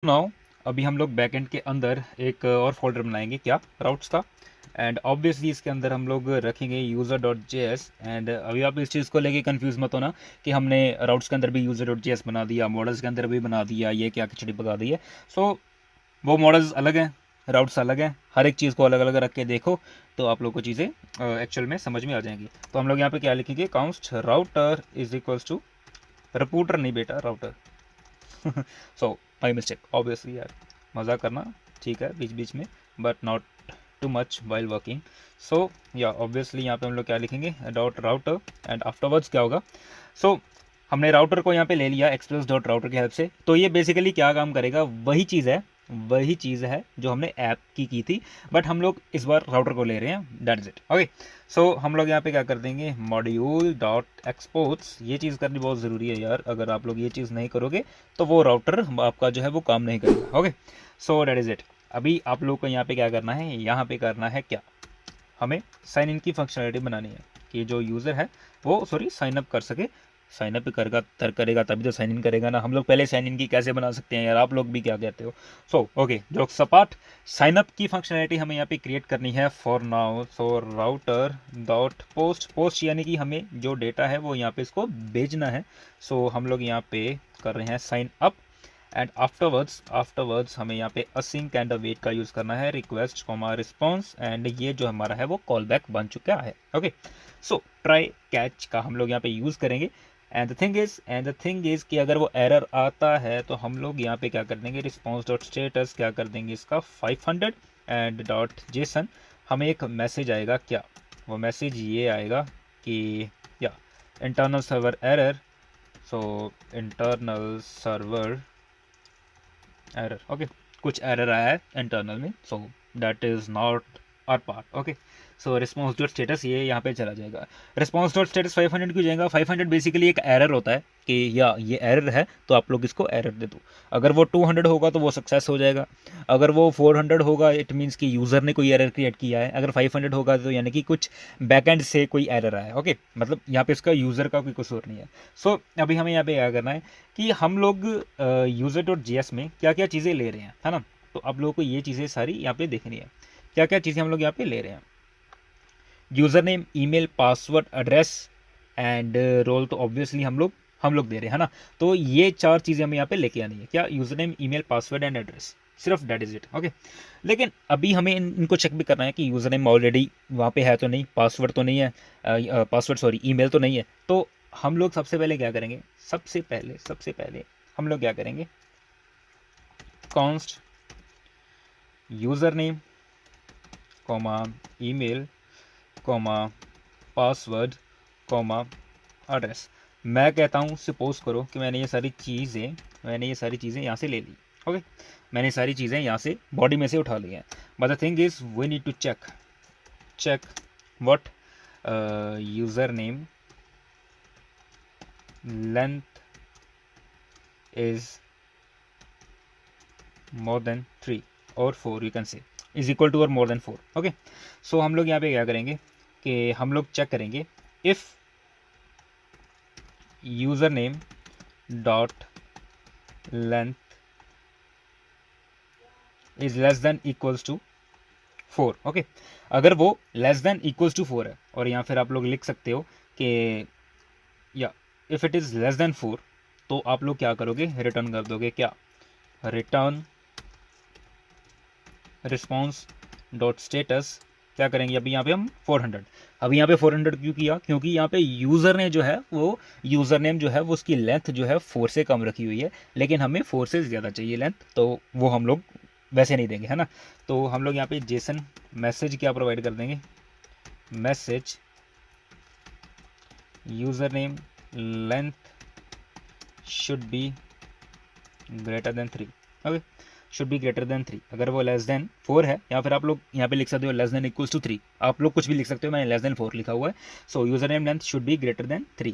Now अभी हम लोग बैकएंड के अंदर एक और फोल्डर बनाएंगे, क्या, राउट्स का। एंड ऑब्वियसली इसके अंदर हम लोग रखेंगे user.js। एंड अभी आप इस चीज़ को लेके कंफ्यूज मत होना कि हमने राउट्स के अंदर भी user.js बना दिया, मॉडल्स के अंदर भी बना दिया, ये क्या खिचड़ी पका दी है। सो वो मॉडल्स अलग हैं, राउट्स अलग हैं, हर एक चीज़ को अलग अलग रख के देखो तो आप लोग को चीज़ें एक्चुअल में समझ में आ जाएंगी। तो हम लोग यहाँ पे क्या लिखेंगे, const router is equals to, reporter नहीं बेटा, router. So my mistake obviously यार, मज़ा करना ठीक है बीच बीच में, but not too much while working. So yeah obviously यहाँ पे हम लोग क्या लिखेंगे, डॉट राउटर। एंड आफ्टरवर्ड्स क्या होगा, सो हमने राउटर को यहाँ पे ले लिया एक्सप्रेस डॉट राउटर की हेल्प से। तो ये बेसिकली क्या काम करेगा, वही चीज़ है जो हमने ऐप की थी, बट हम लोग इस बार राउटर को ले रहे हैं, that is it. Okay, so हम लोग यहाँ पे क्या कर देंगे, मॉड्यूल डॉट एक्सपोर्ट्स। ये चीज़ करनी बहुत ज़रूरी है यार, अगर आप लोग ये चीज़ नहीं करोगे तो वो राउटर आपका जो है वो काम नहीं करेगा। Okay, so that is it. अभी आप लोग को यहाँ पे क्या करना है, यहाँ पे करना है क्या, हमें साइन इन की फंक्शनलिटी बनानी है कि जो यूज़र है वो साइन अप कर सके। साइन अप करेगा तभी तो साइन इन करेगा ना। हम लोग पहले साइन इन की कैसे बना सकते हैं यार, आप लोग भी क्या कहते हो। सो ओके, जो सपाट साइन अप की फंक्शनलिटी हमें यहाँ पे क्रिएट करनी है for now. So router dot post यानी कि हमें जो डेटा है वो यहाँ पे इसको भेजना है। सो हम लोग यहाँ पे कर रहे हैं साइन अप। एंड आफ्टरवर्ड्स हमें यहाँ पे असिंक एंड अवेट का यूज़ करना है, रिक्वेस्ट कॉमा रिस्पॉन्स। एंड ये जो हमारा है वो कॉल बैक बन चुका है। ओके, सो ट्राई कैच का हम लोग यहाँ पे यूज़ करेंगे। एंड द थिंग इज कि अगर वो एरर आता है तो हम लोग यहाँ पे क्या कर देंगे, रिस्पॉन्स डॉट स्टेटस क्या कर देंगे इसका 500 एंड डॉट जेसन। हमें एक मैसेज आएगा, क्या, वो मैसेज ये आएगा कि या internal server error. So internal server error, okay, कुछ एरर आया है इंटरनल में, so that is not our part. Okay, so response dot status ये यहाँ पे चला जाएगा। रिस्पॉन्स डॉट स्टेटस 500 क्यों जाएगा, 500 बेसिकली एक एरर होता है कि या ये एरर है तो आप लोग इसको एरर दे दो। अगर वो 200 होगा तो वो सक्सेस हो जाएगा, अगर वो 400 होगा इट मीन्स कि यूज़र ने कोई एरर क्रिएट किया है, अगर 500 होगा तो यानी कि कुछ बैकएंड से कोई एरर आया है। ओके, मतलब यहाँ पे इसका यूज़र का कोई कसूर नहीं है। सो अभी हमें यहाँ पे क्या करना है कि हम लोग यूज़र डॉट जीएस में क्या क्या चीज़ें ले रहे हैं, है ना। तो आप लोगों को ये चीज़ें सारी यहाँ पे देखनी है, क्या क्या चीज़ें हम लोग यहाँ पे ले रहे हैं। User name, email, password, address and role तो ऑब्वियसली हम लोग दे रहे हैं, है ना। तो ये चार चीज़ें हमें यहाँ पे लेके आनी है, क्या, user name, email, password and address, सिर्फ दैट इज इट। ओके, लेकिन अभी हमें इनको चेक भी करना है कि यूज़र नेम ऑलरेडी वहाँ पे है तो नहीं, पासवर्ड तो नहीं है, ईमेल तो नहीं है। तो हम लोग सबसे पहले क्या करेंगे, सबसे पहले हम लोग क्या करेंगे, const user name comma email comma password comma address. मैं कहता हूँ सपोज करो कि मैंने ये सारी चीज़ें यहाँ से ले ली। ओके, मैंने सारी चीज़ें यहाँ से बॉडी में से उठा ली हैं, but the thing is we need to check what user name length is more than 3 और 4, you can say is equal to और मोर देन 4। ओके, सो हम लोग यहाँ पे क्या करेंगे कि हम लोग चेक करेंगे if user name dot length is less than equals to 4। Okay, अगर वो लेस देन इक्वल्स टू 4 है, और यहाँ फिर आप लोग लिख सकते हो कि या if it is less than 4 तो आप लोग क्या करोगे, रिटर्न कर दोगे, क्या, रिटर्न रिस्पॉन्स डॉट स्टेटस क्या करेंगे। अभी यहाँ पे हम 400, अभी यहाँ पे 400 क्यों किया, क्योंकि यहाँ पे यूज़र ने जो है वो यूज़र नेम जो है वो उसकी लेंथ जो है 4 से कम रखी हुई है, लेकिन हमें 4 से ज़्यादा चाहिए लेंथ, तो वो हम लोग वैसे नहीं देंगे, है ना। तो हम लोग यहाँ पे जेसन मैसेज क्या प्रोवाइड कर देंगे, message user name length should be greater than 3। Okay, should be greater than 3, अगर वो लेस देन 4 है, या फिर आप लोग यहाँ पे लिख सकते हो लेस देन इक्वल्स टू 3, आप लोग कुछ भी लिख सकते हो, मैंने लेस देन 4 लिखा हुआ है। सो user name length should be greater than 3,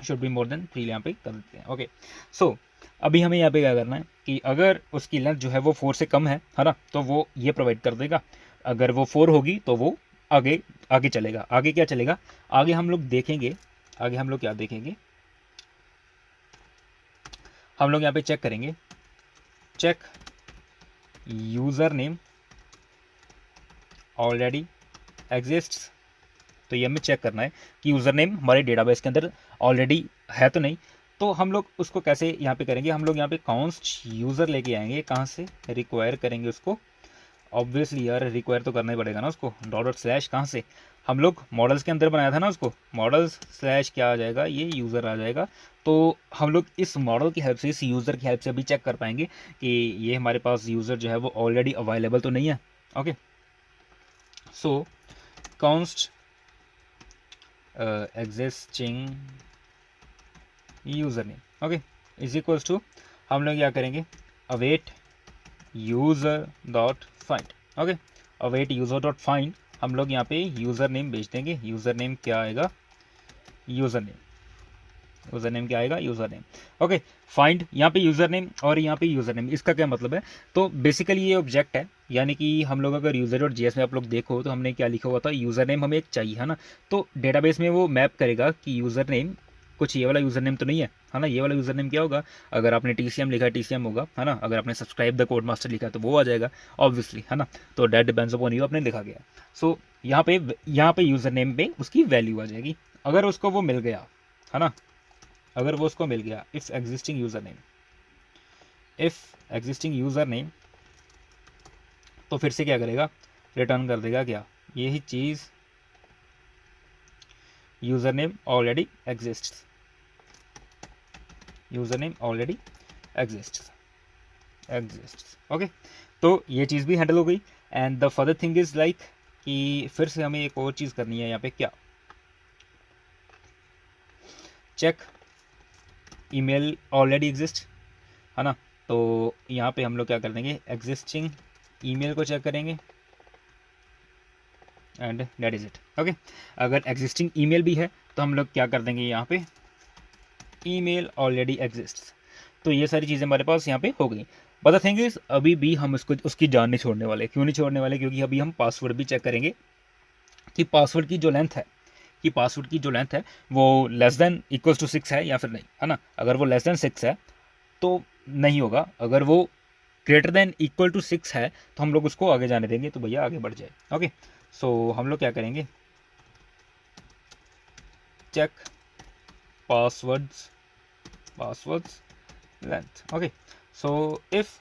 should be more than 3 यहाँ पे कर देते हैं। ओके, सो अभी हमें यहाँ पे क्या करना है कि अगर उसकी लेंथ जो है वो 4 से कम है ना, तो वो ये प्रोवाइड कर देगा। अगर वो 4 होगी तो वो आगे आगे चलेगा। आगे क्या चलेगा, आगे हम लोग देखेंगे, आगे हम लोग क्या देखेंगे, हम लोग यहाँ पे चेक करेंगे check user name already exists. तो ये हमें चेक करना है कि यूज़र नेम हमारे डेटाबेस के अंदर ऑलरेडी है तो नहीं। तो हम लोग उसको कैसे यहाँ पे करेंगे, हम लोग यहाँ पे कॉन्स्ट यूज़र लेके आएंगे, कहाँ से रिक्वायर करेंगे उसको, ऑब्वियसली यार रिक्वायर तो करना ही पड़ेगा ना उसको, डॉट स्लैश कहाँ से, हम लोग मॉडल्स के अंदर बनाया था ना उसको, मॉडल्स स्लैश क्या आ जाएगा, ये यूज़र आ जाएगा। तो हम लोग इस मॉडल की हेल्प से, इस यूज़र की हेल्प से अभी चेक कर पाएंगे कि ये हमारे पास यूज़र जो है वो ऑलरेडी अवेलेबल तो नहीं है। Okay, so const existing user name, okay, is equals to, हम लोग क्या करेंगे, await user dot find. Okay, await user dot find, हम लोग यहाँ पे यूज़र नेम भेज देंगे। यूज़र नेम क्या आएगा, यूज़र नेम, यूज़र नेम क्या आएगा, यूज़र नेम। ओके, फाइंड यहाँ पे यूज़र नेम और यहाँ पे यूज़र नेम, इसका क्या मतलब है, तो बेसिकली ये ऑब्जेक्ट है, यानी कि हम लोग अगर यूज़र डॉट जेएस में आप लोग देखो तो हमने क्या लिखा हुआ था, यूज़र नेम हमें एक चाहिए है ना, तो डेटाबेस में वो मैप करेगा कि यूज़र नेम कुछ ये वाला यूज़र नेम तो नहीं है, है ना, ये वाला यूज़र नेम क्या होगा, अगर आपने TCM लिखा है TCM होगा, है ना, अगर आपने सब्सक्राइब द कोड मास्टर लिखा है तो वो आ जाएगा ऑब्वियसली, है ना, तो डेट डिपेंड्स अपॉन यू आपने लिखा गया। सो यहाँ पे यूज़र नेम पे उसकी वैल्यू आ जाएगी, अगर उसको वो मिल गया, है ना, अगर वो उसको मिल गया, if existing user name, if existing user name, तो फिर से क्या करेगा, रिटर्न कर देगा क्या, यही चीज़, user name already exists, user name already exists. Okay, तो ये चीज़ भी हैंडल हो गई। And the further thing is like कि फिर से हमें एक और चीज़ करनी है यहाँ पे, क्या, चेक ईमेल ऑलरेडी एग्जिस्ट, है ना, तो यहाँ पे हम लोग क्या कर देंगे, एग्जिस्टिंग ईमेल को चेक करेंगे and that is it. Okay, अगर एग्जिस्टिंग ईमेल भी है तो हम लोग क्या कर देंगे, यहाँ पे ईमेल ऑलरेडी एग्जिस्ट्स। तो ये सारी चीज़ें हमारे पास यहाँ पे हो गई। बट द थिंग इज़ अभी भी हम उसको उसकी जान नहीं छोड़ने वाले। क्यों नहीं छोड़ने वाले, क्योंकि अभी हम पासवर्ड भी चेक करेंगे कि पासवर्ड की जो लेंथ है, कि पासवर्ड की जो लेंथ है वो लेस देन इक्वल्स टू 6 है या फिर नहीं, है ना, अगर वो लेस देन 6 है तो नहीं होगा, अगर वो ग्रेटर देन इक्वल टू 6 है तो हम लोग उसको आगे जाने देंगे, तो भैया आगे बढ़ जाए। ओके, सो हम लोग क्या करेंगे, check passwords length। okay, so if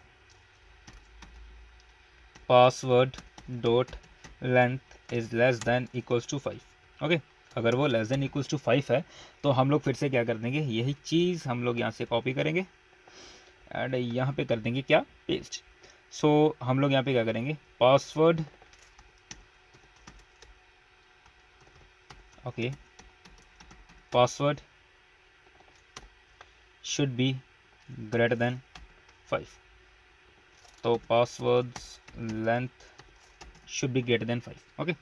password dot length is less than equals to 5, okay, अगर वो लेस देन इक्वल्स टू 5 है तो हम लोग फिर से क्या कर देंगे, यही चीज़ हम लोग यहाँ से कॉपी करेंगे एंड यहाँ पे कर देंगे क्या, पेस्ट। सो हम लोग यहाँ पे क्या करेंगे, password, okay, password should be greater than 5, तो passwords length should be greater than 5। Okay,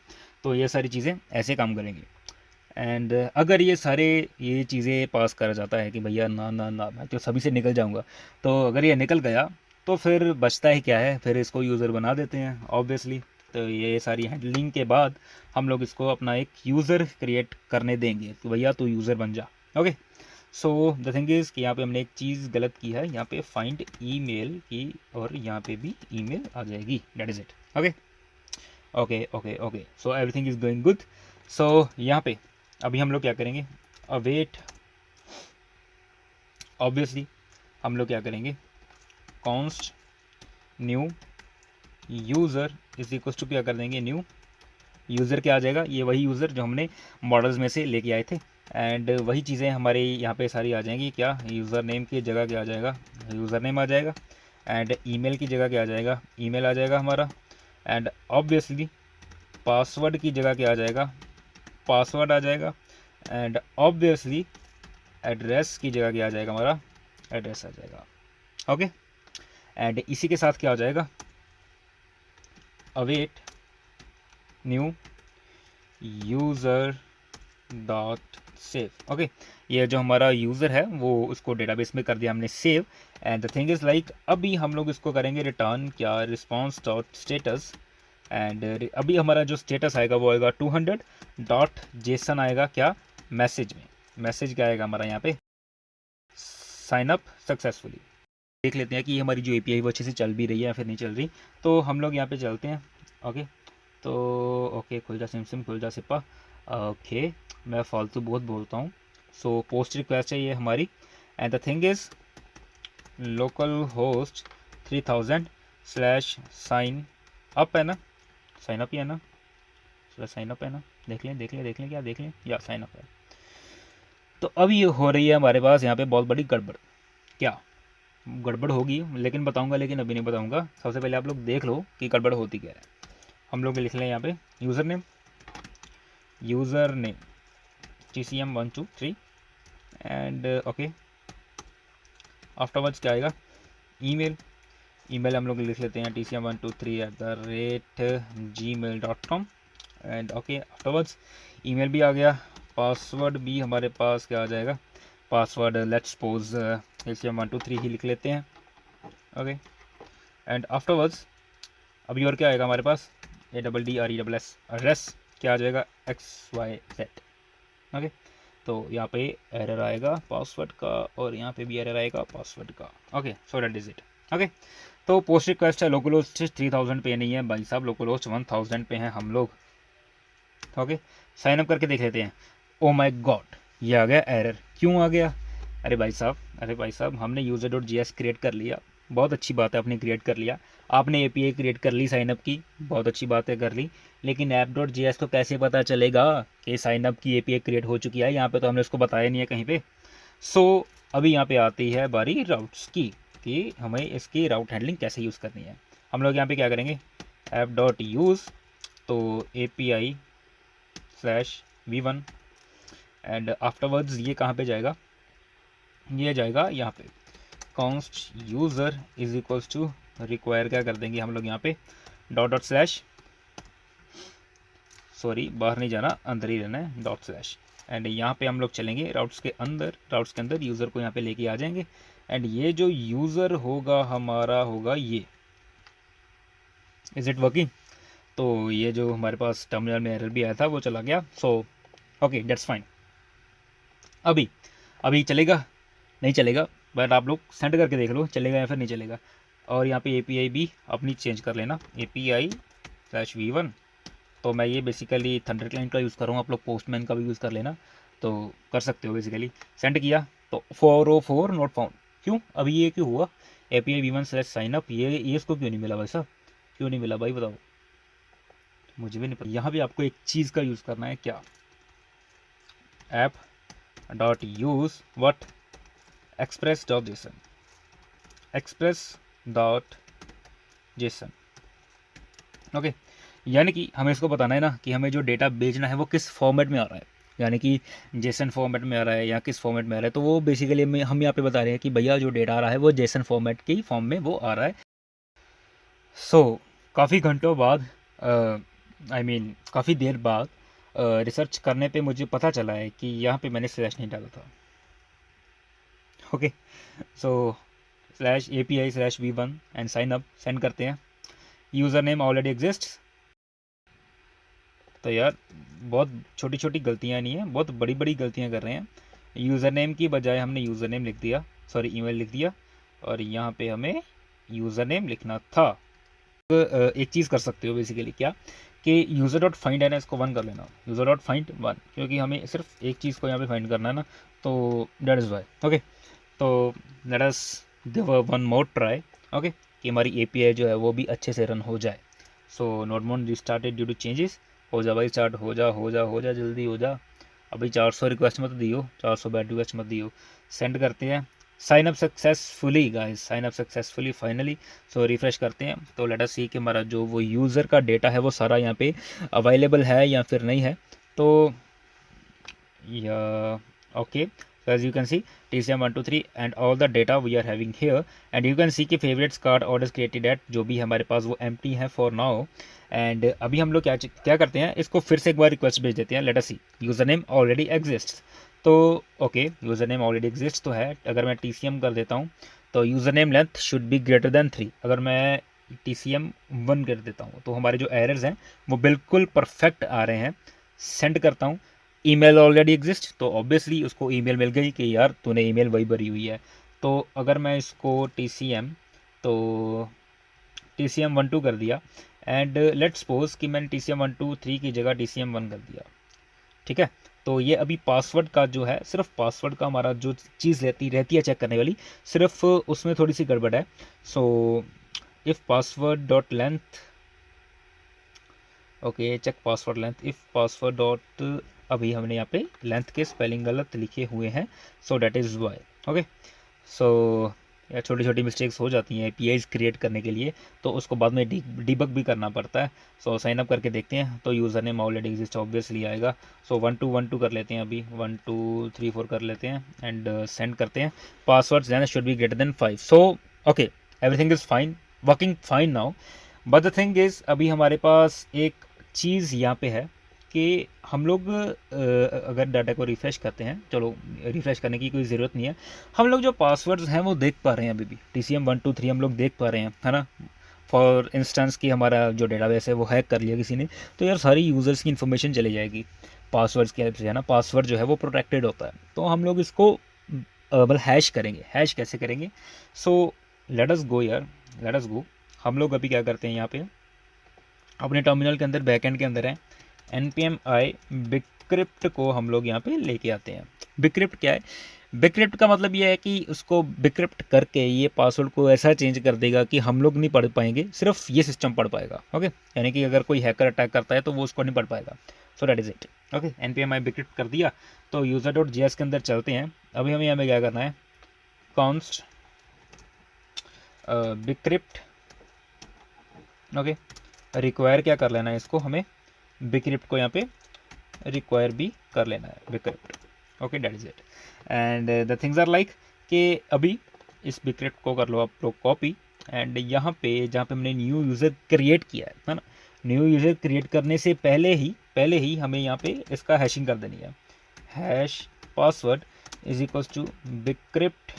तो ये सारी चीज़ें ऐसे काम करेंगी। एंड अगर ये चीज़ें पास करा जाता है कि भैया ना ना ना मैं तो सभी से निकल जाऊंगा, तो अगर ये निकल गया तो फिर बचता ही क्या है, फिर इसको यूज़र बना देते हैं ऑब्वियसली। तो ये सारी हैंडलिंग के बाद हम लोग इसको अपना एक यूज़र क्रिएट करने देंगे कि भैया तू यूज़र बन जा। Okay, so the thing is कि यहाँ पे हमने एक चीज़ गलत की है, यहाँ पे फाइंड ईमेल की और यहाँ पे भी ईमेल आ जाएगी, that is it. Okay okay okay okay, so everything is going good. So यहाँ पे अभी हम लोग क्या करेंगे, अवेट, ऑब्वियसली हम लोग क्या करेंगे, const new user is equal to क्या कर देंगे, न्यू यूज़र क्या आ जाएगा, ये वही यूज़र जो हमने मॉडल्स में से लेके आए थे। एंड वही चीज़ें हमारे यहाँ पे सारी आ जाएंगी, क्या, यूज़र नेम की जगह क्या आ जाएगा, यूज़र नेम आ जाएगा, एंड ईमेल की जगह क्या आ जाएगा, ईमेल आ जाएगा हमारा, एंड ऑब्वियसली पासवर्ड की जगह क्या आ जाएगा, पासवर्ड आ जाएगा, एंड ऑब्वियसली एड्रेस की जगह क्या आ जाएगा, हमारा एड्रेस आ जाएगा। ओके, एंड इसी के साथ क्या हो जाएगा, await new user dot save. Okay, ये जो हमारा यूज़र है वो उसको डेटाबेस में कर दिया हमने save. And the thing is like अभी हम लोग इसको करेंगे रिटर्न क्या, रिस्पॉन्स डॉट स्टेटस, एंड अभी हमारा जो स्टेटस आएगा वो आएगा 200 डॉट जेसन आएगा क्या, मैसेज में, मैसेज क्या आएगा हमारा यहाँ पे, साइन अप सक्सेसफुली। देख लेते हैं कि हमारी जो एपीआई वो अच्छे से चल भी रही है या फिर नहीं चल रही। तो हम लोग यहाँ पे चलते हैं। ओके, तो ओके, खुल जा सिम खुल जा सिप्पा। ओके, मैं फालतू बहुत बोलता हूँ। सो पोस्ट रिक्वेस्ट है ये हमारी, and the thing is local host 3000/साइन अप है ना, साइन अप ही है ना, साइन अप है ना, देख लें क्या देख लें, या साइन अप है। तो अब ये हो रही है हमारे पास यहाँ पे बहुत बड़ी गड़बड़। क्या गड़बड़ होगी, लेकिन बताऊंगा, लेकिन अभी नहीं बताऊंगा। सबसे पहले आप लोग देख लो कि गड़बड़ होती क्या है। हम लोग लिख लें यहाँ पे user name TCM123 and okay. Afterwards क्या आएगा, ईमेल हम लोग लिख लेते हैं TCM123@gmail.com and okay. Afterwards email भी आ गया, पासवर्ड भी हमारे पास क्या आ जाएगा, पासवर्ड लेट्स सपोज TCM123 ही लिख लेते हैं। ओके, एंड आफ्टरवर्ड्स अभी और क्या आएगा हमारे पास, ADDRESS एड्रेस क्या आ जाएगा, XYZ। ओके, तो यहाँ पे एरर आएगा पासवर्ड का, और यहाँ पे भी एरर आएगा पासवर्ड का। Okay, so that is it. Okay, तो पोस्ट रिक्वेस्ट है लोकल होस्ट 3000 पे नहीं है भाई साहब, लोकल होस्ट 1000 पे हैं हम लोग। ओके, साइन अप करके देख लेते हैं। ओ माय गॉड, ये आ गया एरर। क्यों आ गया, अरे भाई साहब हमने user.js क्रिएट कर लिया, बहुत अच्छी बात है, आपने क्रिएट कर लिया, आपने एपीआई क्रिएट कर ली साइनअप की, बहुत अच्छी बात है कर ली, लेकिन app.js को कैसे पता चलेगा कि साइनअप की एपीआई क्रिएट हो चुकी है, यहाँ पे तो हमने उसको बताया नहीं है कहीं पे। सो अभी यहाँ पे आती है बारी राउट्स की, कि हमें इसकी राउट हैंडलिंग कैसे यूज़ करनी है। हम लोग यहाँ पे क्या करेंगे, app.use तो API/v1 एंड आफ्टरवर्ड्स ये कहाँ पे जाएगा, ये जाएगा यहाँ पे const user is equals to require, क्या कर देंगे हम लोग यहाँ पे // सॉरी बाहर नहीं जाना, अंदर ही रहना है, // एंड यहाँ पे हम लोग चलेंगे राउट्स के अंदर यूज़र को यहाँ पे लेके आ जाएंगे, एंड ये जो यूज़र होगा हमारा होगा ये। इज इट वर्किंग, तो ये जो हमारे पास टर्मिनल में एरर भी आया था वो चला गया। So okay, that's fine. अभी चलेगा नहीं चलेगा, बट आप लोग सेंड करके देख लो चलेगा या फिर नहीं चलेगा। और यहाँ पे एपीआई भी अपनी चेंज कर लेना, API/v1, तो मैं ये बेसिकली थंडर क्लाइंट का यूज़ कर रहा हूँ, आप लोग पोस्टमैन का भी यूज़ कर लेना, तो कर सकते हो। बेसिकली सेंड किया तो 404 नॉट फाउंड, क्यों अभी ये क्यों हुआ, API v1/signup, ये इसको क्यों नहीं मिला भाई साहब, क्यों नहीं मिला भाई बताओ, मुझे भी नहीं पता। यहाँ भी आपको एक चीज़ का यूज़ करना है, क्या, app.use what express.json। ओके, यानी कि हमें इसको बताना है ना कि हमें जो डेटा भेजना है वो किस फॉर्मेट में आ रहा है, यानी कि जेसन फॉर्मेट में आ रहा है या किस फॉर्मेट में आ रहा है। तो वो बेसिकली हम यहाँ पे बता रहे हैं कि भैया जो डेटा आ रहा है वो जेसन फॉर्मेट की फॉर्म में वो आ रहा है। सो काफ़ी घंटों बाद काफ़ी देर बाद रिसर्च करने पे मुझे पता चला है कि यहाँ पे मैंने स्लैश नहीं डाला था। Okay, so /API/v1 and sign up send करते हैं, यूज़र नेम ऑलरेडी एग्जिस्ट। तो यार बहुत छोटी छोटी गलतियाँ नहीं है, बहुत बड़ी बड़ी गलतियाँ कर रहे हैं। यूज़र नेम की बजाय हमने यूज़र नेम लिख दिया, सॉरी ईमेल लिख दिया, और यहाँ पे हमें यूज़र नेम लिखना था। एक चीज़ कर सकते हो बेसिकली, क्या कि user.find है ना, इसको 1 कर लेना, user.find 1, क्योंकि हमें सिर्फ एक चीज़ को यहाँ पे फाइंड करना है ना, तो दैट इज़ वाई। ओके, तो let us give one more try, okay, कि हमारी एपीआई जो है वो भी अच्छे से रन हो जाए। So nodemon restarted due to changes, हो जा भाई स्टार्ट, हो जा जल्दी हो जा। अभी 400 रिक्वेस्ट मत दियो, 400 बैड रिक्वेस्ट मत दियो। सेंड करते हैं, sign up successfully guys, sign up successfully finally. So refresh करते हैं, तो लेट अस सी कि हमारा जो वो यूज़र का डेटा है वो सारा यहाँ पे अवेलेबल है या फिर नहीं है। तो या okay, so as you can see TCM123 and all the data we are having here, and you can see कि favorites card orders created at जो भी हमारे पास वो empty है for now। and अभी हम लोग क्या करते हैं, इसको फिर से एक बार रिक्वेस्ट भेज देते हैं। let us see user name already exist, तो okay user name already exist तो है। अगर मैं TCM कर देता हूँ तो user name length should be greater than 3, अगर मैं TCM 1 कर देता हूँ तो हमारे जो एरर्स हैं वो बिल्कुल परफेक्ट आ रहे हैं। सेंड करता हूँ, ईमेल ऑलरेडी एग्जिस्ट, तो ऑब्वियसली उसको ईमेल मिल गई कि यार तूने ईमेल वही भरी हुई है। तो अगर मैं इसको TCM, तो TCM 1 2 कर दिया, एंड लेट्स सपोज कि मैंने TCM 1 2 3 की जगह TCM 1 कर दिया, ठीक है। तो ये अभी पासवर्ड का जो है, सिर्फ पासवर्ड का हमारा जो चीज़ रहती है चेक करने वाली, सिर्फ उसमें थोड़ी सी गड़बड़ है। So if password dot length, okay check password length, if password dot, अभी हमने यहाँ पे लेंथ के स्पेलिंग गलत लिखे हुए हैं, so that is why. Okay, so yeah छोटी छोटी मिस्टेक्स हो जाती हैं APIs क्रिएट करने के लिए, तो उसको बाद में डिबग भी करना पड़ता है। सो साइन अप करके देखते हैं, तो user name already exist obviously आएगा। सो 1 2 1 2 कर लेते हैं, अभी 1 2 3 4 कर लेते हैं, एंड सेंड करते हैं। Password then should be greater than 5। So okay, everything is fine, working fine now. But the thing is, अभी हमारे पास एक चीज़ यहाँ पे है कि हम लोग अगर डाटा को रिफ़्रेश करते हैं, चलो रिफ़्रेश करने की कोई ज़रूरत नहीं है, हम लोग जो पासवर्ड्स हैं वो देख पा रहे हैं अभी भी। TCM 1 2 3 हम लोग देख पा रहे हैं, है ना। फॉर इंस्टेंस कि हमारा जो डेटाबेस है वो हैक कर लिया किसी ने, तो यार सारी यूज़र्स की इन्फॉर्मेशन चली जाएगी पासवर्ड्स की हेल्प से, है ना। पासवर्ड जो है वो प्रोटेक्टेड होता है, तो हम लोग इसको मतलब हैश करेंगे। हैश कैसे करेंगे? सो लेट अस गो यार, लेट अस गो। हम लोग अभी क्या करते हैं, यहाँ पे अपने टर्मिनल के अंदर, बैकएंड के अंदर है, npm i बिक्रिप्ट को हम लोग यहाँ पे लेके आते हैं। बिक्रिप्ट क्या है? बिक्रिप्ट का मतलब ये है कि उसको बिक्रिप्ट करके ये पासवर्ड को ऐसा चेंज कर देगा कि हम लोग नहीं पढ़ पाएंगे, सिर्फ ये सिस्टम पढ़ पाएगा। ओके, यानी कि अगर कोई हैकर अटैक करता है तो वो उसको नहीं पढ़ पाएगा। सो that is it. Okay, npm i bcrypt कर दिया, तो user.js के अंदर चलते हैं। अभी हमें यहाँ पे क्या करना है, कॉन्स्ट बिक्रिप्ट। ओके, रिक्वायर क्या कर लेना है इसको, हमें बिक्रिप्ट को यहाँ पे रिक्वायर भी कर लेना है, bcrypt. Okay, that is it. And the things are like कि अभी इस बिक्रिप्ट को कर लो आप लोग कॉपी, एंड यहाँ पे जहाँ पे हमने न्यू यूज़र क्रिएट किया है ना, न्यू यूज़र क्रिएट करने से पहले ही हमें यहाँ पे इसका हैशिंग कर देनी है। Hash password is equals to bcrypt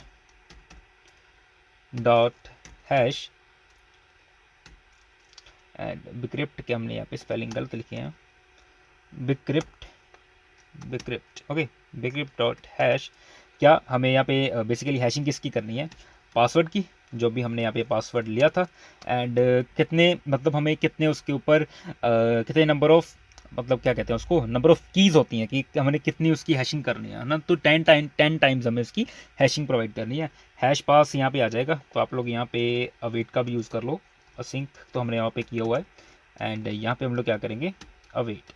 dot hash, and bcrypt के हमने यहाँ पे स्पेलिंग गलत लिखे हैं, bcrypt okay, bcrypt dot hash. क्या हमें यहाँ पे बेसिकली हैशिंग किसकी करनी है? पासवर्ड की, जो भी हमने यहाँ पे पासवर्ड लिया था, एंड कितने, मतलब हमें कितने उसके ऊपर कितने नंबर ऑफ, मतलब क्या कहते हैं उसको, नंबर ऑफ कीज़ होती हैं कि हमने कितनी उसकी हैशिंग करनी है ना, तो 10 टाइम्स हमें उसकी हैशिंग प्रोवाइड करनी है। हैश पास यहाँ पे आ जाएगा, तो आप लोग यहाँ पे अवेट का भी यूज़ कर लो, असिंक तो हमने यहाँ पे किया हुआ है, एंड यहाँ पे हम लोग क्या करेंगे, अवेट,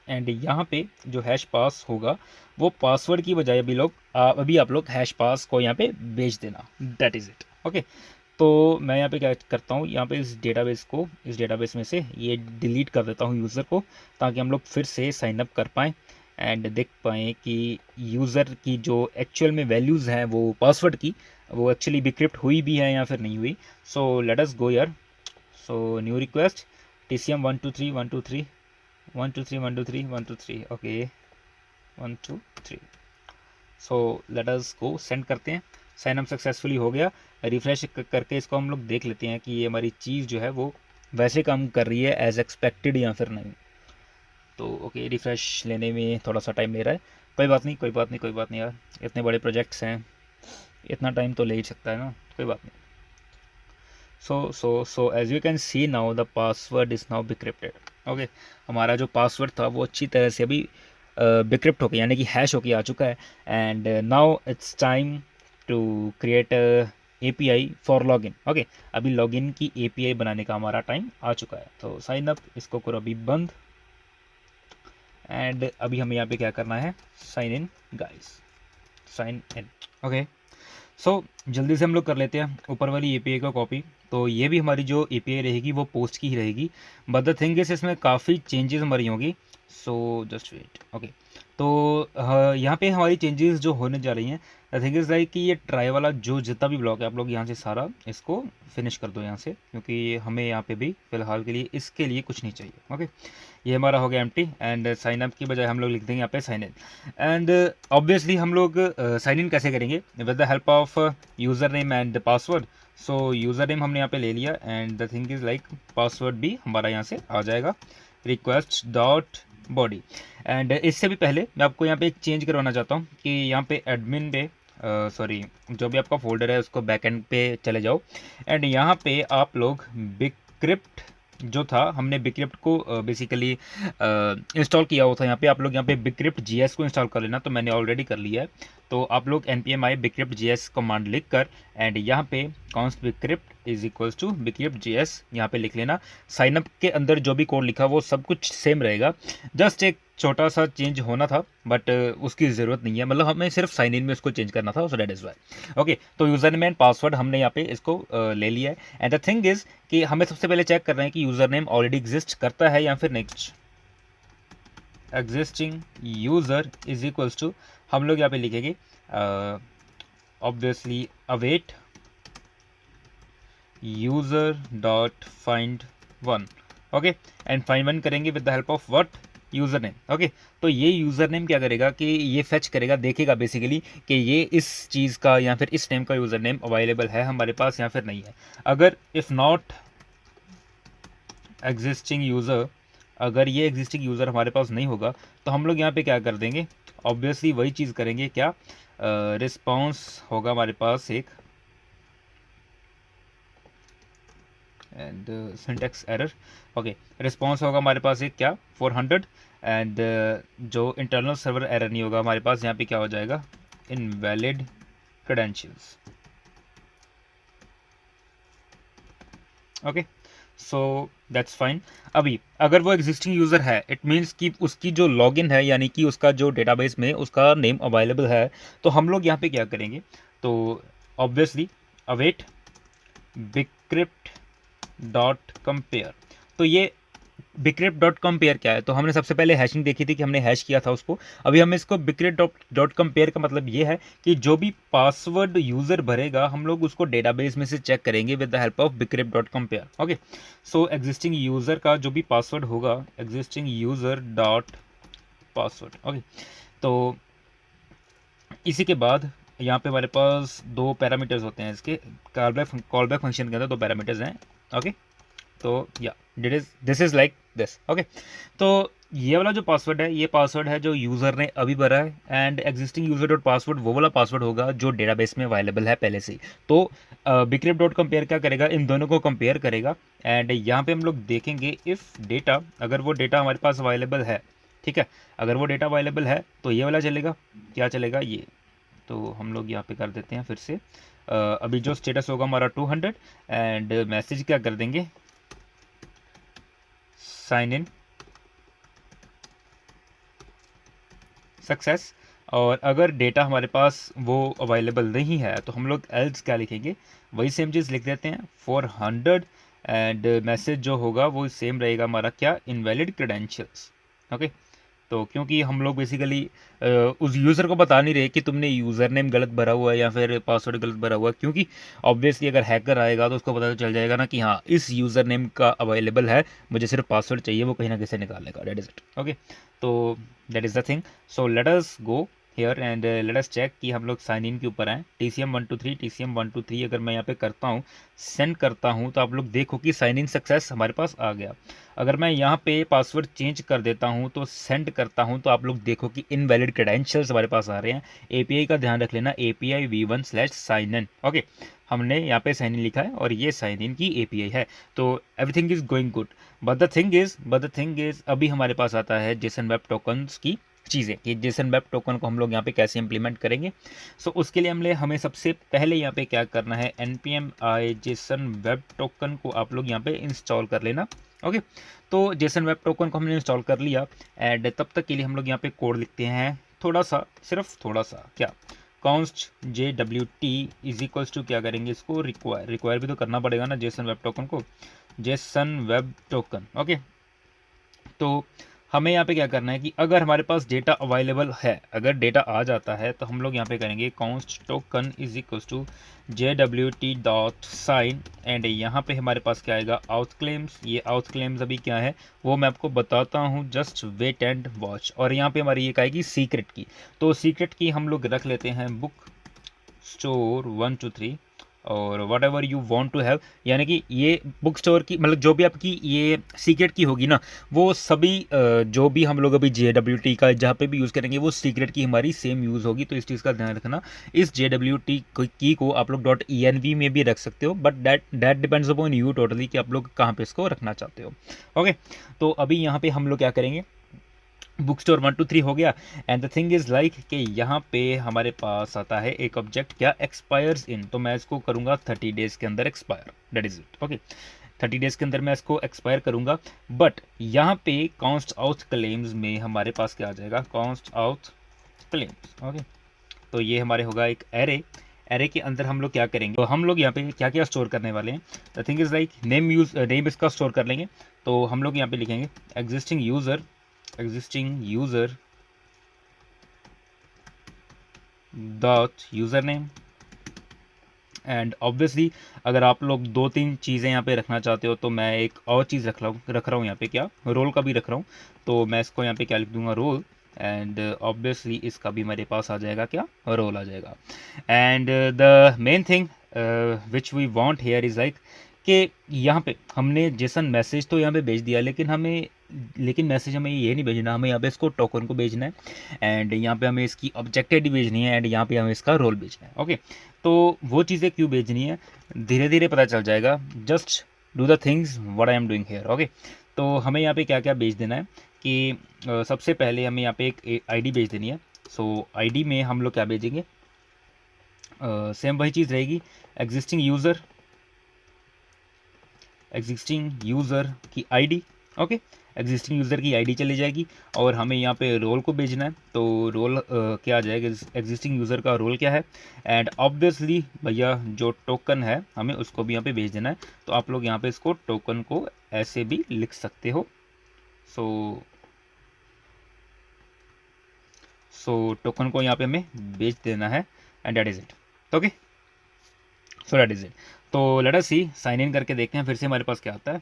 एंड यहाँ पे जो हैश पास होगा वो पासवर्ड की बजाय अभी आप लोग हैश पास को यहाँ पे भेज देना, दैट इज़ इट। ओके, तो मैं यहाँ पे क्या करता हूँ, यहाँ पे इस डेटाबेस में से ये डिलीट कर देता हूँ यूज़र को, ताकि हम लोग फिर से साइन अप कर पाएँ एंड देख पाएँ कि यूज़र की जो एक्चुअल में वैल्यूज़ हैं वो पासवर्ड की, वो एक्चुअली डिक्रिप्ट हुई भी है या फिर नहीं हुई। सो लेट अस गो यार। So new request TCM 1 2 3 1 2 3 1 2 3 1 2 3 1 2 3, okay 1 2 3। सो लेट अस गो, सेंड करते हैं। साइन अप सक्सेसफुली हो गया। रिफ्रेश करके इसको हम लोग देख लेते हैं कि ये हमारी चीज़ जो है वो वैसे काम कर रही है एज एक्सपेक्टेड या फिर नहीं। तो ओके, रिफ्रेश लेने में थोड़ा सा टाइम ले रहा है, कोई बात नहीं यार, इतने बड़े प्रोजेक्ट्स हैं, इतना टाइम तो ले ही सकता है ना, कोई बात नहीं। So as you can see now the password is now bcrypted. Okay, हमारा जो पासवर्ड था वो अच्छी तरह से अभी बिक्रिप्ट होके, यानी कि हैश होके आ चुका है, and now it's time to create API for login. Okay, अभी लॉगिन की API बनाने का हमारा टाइम आ चुका है। तो साइन अप, इसको करो अभी बंद, एंड अभी हमें यहाँ पे क्या करना है, sign in guys, sign in. Okay, so जल्दी से हम लोग कर लेते हैं ऊपर वाली API का कॉपी। तो ये भी हमारी जो API रहेगी वो पोस्ट की ही रहेगी, बट द थिंग इज इसमें काफ़ी चेंजेस हमारी होंगी। सो जस्ट वेट। ओके, तो यहाँ पे हमारी चेंजेस जो होने जा रही हैं, द थिंग इज़ लाइक कि ये ट्राई वाला जो जितना भी ब्लॉक है आप लोग यहाँ से सारा इसको फिनिश कर दो यहाँ से, क्योंकि हमें यहाँ पे भी फिलहाल के लिए इसके लिए कुछ नहीं चाहिए। ओके, ये हमारा हो गया एम्प्टी, एंड साइन अप की बजाय हम लोग लिख देंगे यहाँ पे साइन इन। एंड ऑब्वियसली हम लोग साइन इन कैसे करेंगे, with the help of user name and password. So user name हमने यहाँ पे ले लिया, and the thing is like password भी हमारा यहाँ से आ जाएगा, रिक्वेस्ट डॉट बॉडी। एंड इससे भी पहले मैं आपको यहाँ पे एक चेंज करवाना चाहता हूँ कि यहाँ पे एडमिन पे सॉरी, जो भी आपका फोल्डर है उसको बैकएंड पे चले जाओ एंड यहाँ पे आप लोग बिक्रिप्ट जो था, हमने बिक्रिप्ट को बेसिकली इंस्टॉल किया हुआ था। यहाँ पे आप लोग यहाँ पे बिक्रिप्ट जीएस को इंस्टॉल कर लेना, तो मैंने ऑलरेडी कर लिया है। तो आप लोग npm i bcrypt JS command लिख कर एंड यहाँ पे const bcrypt is equals to bcrypt JS यहाँ पे लिख लेना। साइनअप के अंदर जो भी कोड लिखा वो सब कुछ सेम रहेगा, जस्ट एक छोटा सा चेंज होना था, बट उसकी ज़रूरत नहीं है, मतलब हमें सिर्फ साइन इन में उसको चेंज करना था, सो दैट इज़ वाई। ओके, तो यूज़र नेम एंड पासवर्ड हमने यहाँ पे इसको ले लिया है एंड द थिंग इज़ कि हमें सबसे पहले चेक कर रहे हैं कि यूज़र नेम ऑलरेडी एग्जिस्ट करता है या फिर next. Existing user is equals to हम लोग यहाँ पे लिखेंगे obviously await user dot find one. Okay, and find one करेंगे with the help of what, user name. Okay, तो ये यूज़र नेम क्या करेगा कि ये फेच करेगा, देखेगा बेसिकली कि ये इस चीज़ का या फिर इस नेम का यूज़र नेम अवेलेबल है हमारे पास या फिर नहीं है। अगर इफ़ नॉट एग्जिस्टिंग यूज़र, अगर ये एग्जिस्टिंग यूज़र हमारे पास नहीं होगा तो हम लोग यहाँ पे क्या कर देंगे, ऑब्वियसली वही चीज़ करेंगे, क्या रिस्पॉन्स होगा हमारे पास एक and syntax error. Okay, response होगा हमारे पास एक क्या 400 एंड जो इंटरनल सर्वर एरर नहीं होगा हमारे पास, यहाँ पे क्या हो जाएगा invalid credentials. Okay, so that's fine. अभी अगर वो एग्जिस्टिंग यूज़र है, इट मीन्स कि उसकी जो लॉगिन है यानी कि उसका जो डेटाबेस में उसका नेम अवेलेबल है, तो हम लोग यहाँ पे क्या करेंगे, तो obviously await bcrypt dot compare. तो ये बिक्रिप्ट डॉट कंपेयर क्या है, तो हमने सबसे पहले हैशिंग देखी थी कि हमने हैश किया था उसको। अभी हम इसको बिक्रिप्ट डॉट कंपेयर का मतलब ये है कि जो भी पासवर्ड यूज़र भरेगा हम लोग उसको डेटाबेस में से चेक करेंगे with the help of bcrypt dot compare. Okay, so existing user का जो भी पासवर्ड होगा, existing user dot password. Okay, तो इसी के बाद यहाँ पे हमारे पास दो पैरामीटर्स होते हैं इसके, कॉलबैक फंक्शन के अंदर दो पैरामीटर्स हैं। ओके, तो या this is like this. Okay, तो ये वाला जो पासवर्ड है, ये पासवर्ड है जो यूज़र ने अभी भरा है and existing user dot password वो वाला पासवर्ड होगा जो डेटाबेस में अवेलेबल है पहले से ही। तो बिक्रिप्ट डॉट कंपेयर क्या करेगा, इन दोनों को कंपेयर करेगा एंड यहाँ पे हम लोग देखेंगे इफ़ डेटा, अगर वो डेटा हमारे पास अवेलेबल है, ठीक है, अगर वो डेटा अवेलेबल है तो ये वाला चलेगा, क्या चलेगा ये, तो हम लोग यहाँ पे कर देते हैं फिर से। अभी जो स्टेटस होगा हमारा 200 एंड मैसेज क्या कर देंगे, साइन इन सक्सेस। और अगर डेटा हमारे पास वो अवेलेबल नहीं है तो हम लोग एल्स क्या लिखेंगे, वही सेम चीज़ लिख देते हैं 400 एंड मैसेज जो होगा वो सेम रहेगा हमारा क्या, इनवैलिड क्रेडेंशियल्स। ओके, तो क्योंकि हम लोग बेसिकली उस यूज़र को बता नहीं रहे कि तुमने यूज़र नेम गलत भरा हुआ है या फिर पासवर्ड गलत भरा हुआ है, क्योंकि ऑब्वियसली अगर हैकर आएगा तो उसको पता तो चल जाएगा ना कि हाँ इस यूज़र नेम का अवेलेबल है, मुझे सिर्फ पासवर्ड चाहिए, वो कहीं ना कहीं से निकालेगा, दैट इज़ इट। ओके, तो that is the thing. So let us go here and let us check कि हम लोग साइन इन के ऊपर आए। TCM123 अगर मैं यहाँ पे करता हूँ, सेंड करता हूँ, तो आप लोग देखो कि साइन इन सक्सेस हमारे पास आ गया। अगर मैं यहाँ पे पासवर्ड चेंज कर देता हूँ तो सेंड करता हूँ, तो आप लोग देखो कि इनवैलिड क्रेडेंशियल्स हमारे पास आ रहे हैं। API का ध्यान रख लेना, API v1/signin। ओके, हमने यहाँ पे साइन इन लिखा है और ये साइन इन की API है, तो everything is going good. But the thing is अभी हमारे पास आता है जेसन वेब टोकन्स की चीज़ें कि जेसन वेब टोकन को हम लोग यहाँ पे कैसे इंप्लीमेंट करेंगे। सो उसके लिए हमें सबसे पहले यहाँ पे क्या करना है, npm i Jason web token को आप लोग यहाँ पे इंस्टॉल कर लेना। ओके, तो जेसन वेब टोकन को हमने इंस्टॉल कर लिया एंड तब तक के लिए हम लोग यहाँ पे कोड लिखते हैं थोड़ा सा, सिर्फ थोड़ा सा, क्या const JWT is equals to क्या करेंगे इसको, रिक्वायर भी तो करना पड़ेगा ना जेसन वेब टोकन को, जेसन वेब टोकन। ओके, तो हमें यहाँ पे क्या करना है कि अगर हमारे पास डेटा अवेलेबल है, अगर डेटा आ जाता है तो हम लोग यहाँ पे करेंगे const token is equals to JWT dot sign and यहाँ पे हमारे पास क्या आएगा, आउट क्लेम्स। ये आउट क्लेम्स अभी क्या है वो मैं आपको बताता हूँ, जस्ट वेट एंड वॉच। और यहाँ पे हमारी एक आएगी सीक्रेट की, तो सीक्रेट की हम लोग रख लेते हैं बुक स्टोर 123। और whatever you want to have, यानी कि ये बुक स्टोर की मतलब जो भी आपकी ये सीक्रेट की होगी ना, वो सभी जो भी हम लोग अभी JWT का जहाँ पे भी यूज़ करेंगे वो सीक्रेट की हमारी सेम यूज़ होगी। तो इस चीज़ का ध्यान रखना। इस JWT की को आप लोग .env में भी रख सकते हो, but that depends upon you totally कि आप लोग कहाँ पे इसको रखना चाहते हो। ओके, तो अभी यहाँ पे हम लोग क्या करेंगे, बुक स्टोर 1 2 3 हो गया। And the thing is like कि यहाँ पे हमारे पास आता है एक ऑब्जेक्ट क्या, एक्सपायर्स इन। तो मैं इसको करूँगा 30 डेज़ के अंदर expire, that is it. Okay, 30 days के अंदर मैं इसको एक्सपायर करूँगा। बट यहाँ पे कॉन्स्ट आउट क्लेम्स में हमारे पास क्या आ जाएगा, कॉन्स्ट आउट क्लेम्स। ओके, तो ये हमारे होगा एक एरे के अंदर हम लोग क्या करेंगे, तो हम लोग यहाँ पे क्या क्या स्टोर करने वाले हैं। The thing is like name इसका स्टोर कर लेंगे। तो हम लोग यहाँ पे लिखेंगे existing user dot user name. And obviously अगर आप लोग 2-3 चीज़ें यहाँ पे रखना चाहते हो तो मैं एक और चीज़ रख रहा हूँ यहाँ पे, क्या रोल का भी रख रहा हूँ। तो मैं इसको यहाँ पे क्या लिख दूंगा, रोल। एंड ऑब्वियसली इसका भी मेरे पास आ जाएगा क्या, रोल आ जाएगा। And the main thing which we want here is like कि यहाँ पे हमने जेसन मैसेज तो यहाँ पे भेज दिया, लेकिन मैसेज हमें ये नहीं भेजना, हमें यहाँ पे इसको टोकन को भेजना है। एंड यहाँ पे हमें इसकी ऑब्जेक्टिविटी भेजनी है, एंड यहाँ पे हमें इसका रोल भेजना है। ओके, तो वो चीज़ें क्यों भेजनी है धीरे धीरे पता चल जाएगा। Just do the things what I am doing here. Okay, तो हमें यहाँ पे क्या क्या भेज देना है कि सबसे पहले हमें यहाँ पे एक आईडी भेज देनी है। सो आईडी में हम लोग क्या भेजेंगे, सेम वही चीज़ रहेगी, एग्जिस्टिंग यूज़र की आईडी। ओके, एग्जिस्टिंग यूज़र की आईडी चली जाएगी और हमें यहाँ पे रोल को भेजना है। तो रोल क्या आ जाएगा, एग्जिस्टिंग यूज़र का रोल क्या है। एंड ऑब्वियसली भैया जो टोकन है हमें उसको भी यहाँ पे भेज देना है। तो आप लोग यहाँ पे इसको टोकन को ऐसे भी लिख सकते हो। सो टोकन को यहाँ पे हमें भेज देना है, and that is it. Okay, so that is it. तो let us see, sign in करके देखते हैं फिर से हमारे पास क्या आता है।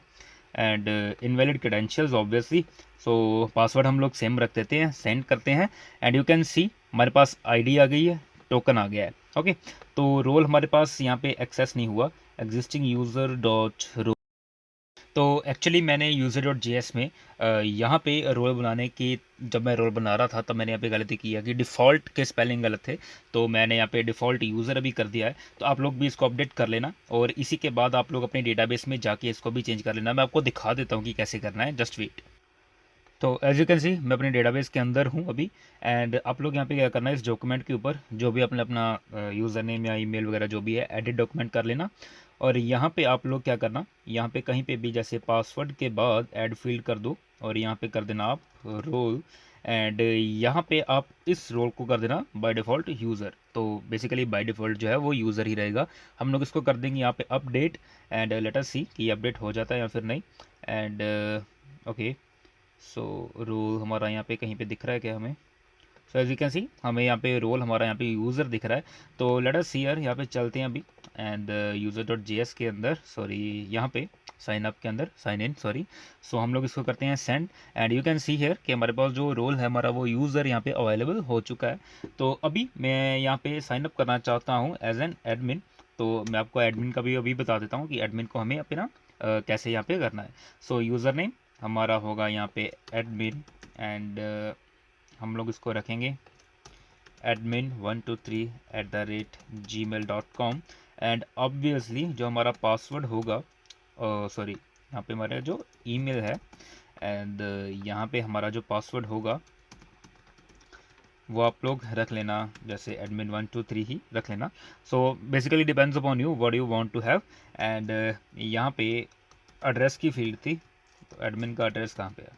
And invalid credentials obviously, so password हम लोग सेम रख देते हैं, सेंड करते हैं। एंड यू कैन सी हमारे पास आईडी आ गई है, टोकन आ गया है। ओके, तो रोल हमारे पास यहाँ पे एक्सेस नहीं हुआ, एग्जिस्टिंग यूज़र डॉट रोल। तो एक्चुअली मैंने user.js में यहाँ पे रोल बनाने की, जब मैं रोल बना रहा था तब मैंने यहाँ पे गलती की है कि डिफ़ॉल्ट के स्पेलिंग गलत थे। तो मैंने यहाँ पे डिफ़ॉल्ट यूज़र अभी कर दिया है। तो आप लोग भी इसको अपडेट कर लेना, और इसी के बाद आप लोग अपने डेटाबेस में जाके इसको भी चेंज कर लेना। मैं आपको दिखा देता हूँ कि कैसे करना है, जस्ट वेट। तो एज यू कैन सी मैं अपने डेटाबेस के अंदर हूँ अभी। एंड आप लोग यहाँ पे क्या करना है, इस डॉक्यूमेंट के ऊपर जो भी आपने अपना यूज़र नेम या ईमेल वगैरह जो भी है, एडिट डॉक्यूमेंट कर लेना। और यहाँ पे आप लोग क्या करना, यहाँ पे कहीं पे भी जैसे पासवर्ड के बाद ऐड फील्ड कर दो, और यहाँ पे कर देना आप रोल। एंड यहाँ पे आप इस रोल को कर देना बाय डिफ़ॉल्ट यूज़र। तो बेसिकली बाय डिफ़ॉल्ट जो है वो यूज़र ही रहेगा। हम लोग इसको कर देंगे यहाँ पे अपडेट, एंड लेट अस सी कि अपडेट हो जाता है या फिर नहीं। एंड ओके, सो रोल हमारा यहाँ पे कहीं पे दिख रहा है क्या हमें। So as you can see हमें यहाँ पे रोल हमारा यहाँ पे यूज़र दिख रहा है। तो लेट अस सी यार, यहाँ पे चलते हैं अभी। एंड user.js के अंदर, सॉरी यहाँ पे साइन अप के अंदर, साइन इन सॉरी। सो हम लोग इसको करते हैं send. And you can see here कि हमारे पास जो रोल है हमारा वो यूज़र यहाँ पे अवेलेबल हो चुका है। तो अभी मैं यहाँ पे साइन अप करना चाहता हूँ एज एन एडमिन। तो मैं आपको एडमिन का भी अभी बता देता हूँ कि एडमिन को हमें अपना कैसे यहाँ पे करना है। सो यूज़र नेम हमारा होगा यहाँ पे एडमिन। एंड हम लोग इसको रखेंगे admin123@gmail.com। एंड ऑब्वियसली जो हमारा पासवर्ड होगा, सॉरी यहाँ पे हमारा जो ईमेल है, एंड यहाँ पे हमारा जो पासवर्ड होगा वो आप लोग रख लेना, जैसे admin123 ही रख लेना। So basically depends upon you what you want to have. And यहाँ पे एड्रेस की फील्ड थी, तो एडमिन का एड्रेस कहाँ पे है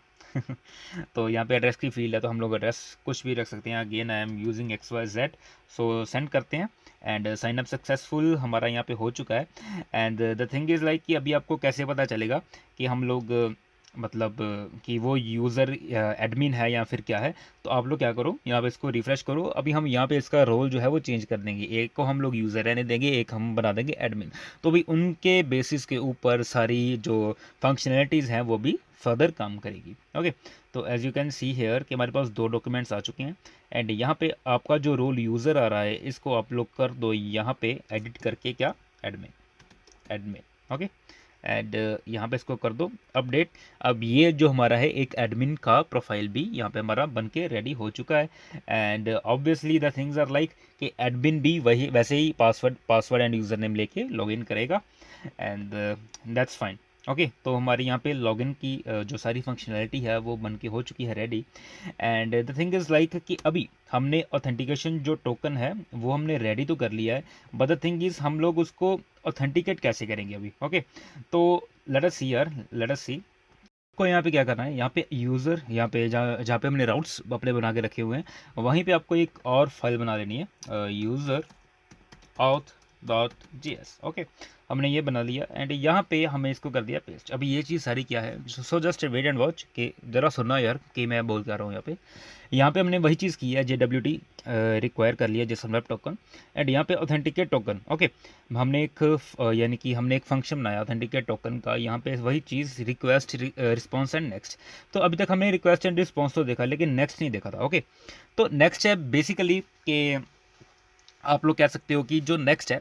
तो यहाँ पे एड्रेस की फील्ड है, तो हम लोग एड्रेस कुछ भी रख सकते हैं। Again I am using XYZ। So send करते हैं। एंड साइन अप सक्सेसफुल हमारा यहाँ पे हो चुका है। And the thing is like कि अभी आपको कैसे पता चलेगा कि हम लोग मतलब कि वो यूज़र एडमिन है या फिर क्या है। तो आप लोग क्या करो, यहाँ पे इसको रिफ़्रेश करो। अभी हम यहाँ पे इसका रोल जो है वो चेंज कर देंगे, एक को हम लोग यूज़र रहने देंगे, एक हम बना देंगे एडमिन। तो भी उनके बेसिस के ऊपर सारी जो फंक्शनैलिटीज़ हैं वो भी फर्दर काम करेगी। ओके, तो as you can see here कि हमारे पास 2 डॉक्यूमेंट्स आ चुके हैं। एंड यहाँ पे आपका जो रोल यूज़र आ रहा है इसको आप लोग कर दो यहाँ पे एडिट करके क्या, एडमिन एडमिन ओके। एंड यहाँ पे इसको कर दो अपडेट। अब ये जो हमारा है एक एडमिन का प्रोफाइल भी यहाँ पे हमारा बन के रेडी हो चुका है। And obviously the things are like कि एडमिन भी वही वैसे ही पासवर्ड एंड यूज़र नेम लेके लॉगिन करेगा एंड दैट्स फाइन ओके। तो हमारे यहाँ पे लॉगिन की जो सारी फंक्शनैलिटी है वो बन के हो चुकी है ready. And the thing is like कि अभी हमने ऑथेंटिकेशन जो टोकन है वो हमने रेडी तो कर लिया है, बट द थिंग इज़ हम लोग उसको ऑथेंटिकेट कैसे करेंगे अभी ओके। तो लेट अस सी यार, लेट अस सी को यहाँ पे क्या करना है, यहाँ पे यूज़र, यहाँ पे जहाँ पे हमने राउट्स अपने बना के रखे हुए हैं वहीं पे आपको एक और फाइल बना लेनी है user auth dot G S okay. हमने ये बना लिया एंड यहाँ पे हमें इसको कर दिया पेस्ट। अभी ये चीज़ सारी क्या है, so just wait and watch कि ज़रा सुनना यार कि मैं बोल क्या रहा हूँ। यहाँ पे हमने वही चीज़ की है, JWT रिक्वायर कर लिया जेसन वेब टोकन एंड यहाँ पे ऑथेंटिकेट टोकन ओके। हमने एक यानी कि हमने एक फंक्शन बनाया ऑथेंटिकेट टोकन का, यहाँ पे वही चीज़ रिक्वेस्ट रिस्पॉन्स एंड नेक्स्ट। तो अभी तक हमने रिक्वेस्ट एंड रिस्पॉन्स तो देखा लेकिन नेक्स्ट नहीं देखा था ओके। तो नेक्स्ट है बेसिकली कि आप लोग कह सकते हो कि जो नेक्स्ट है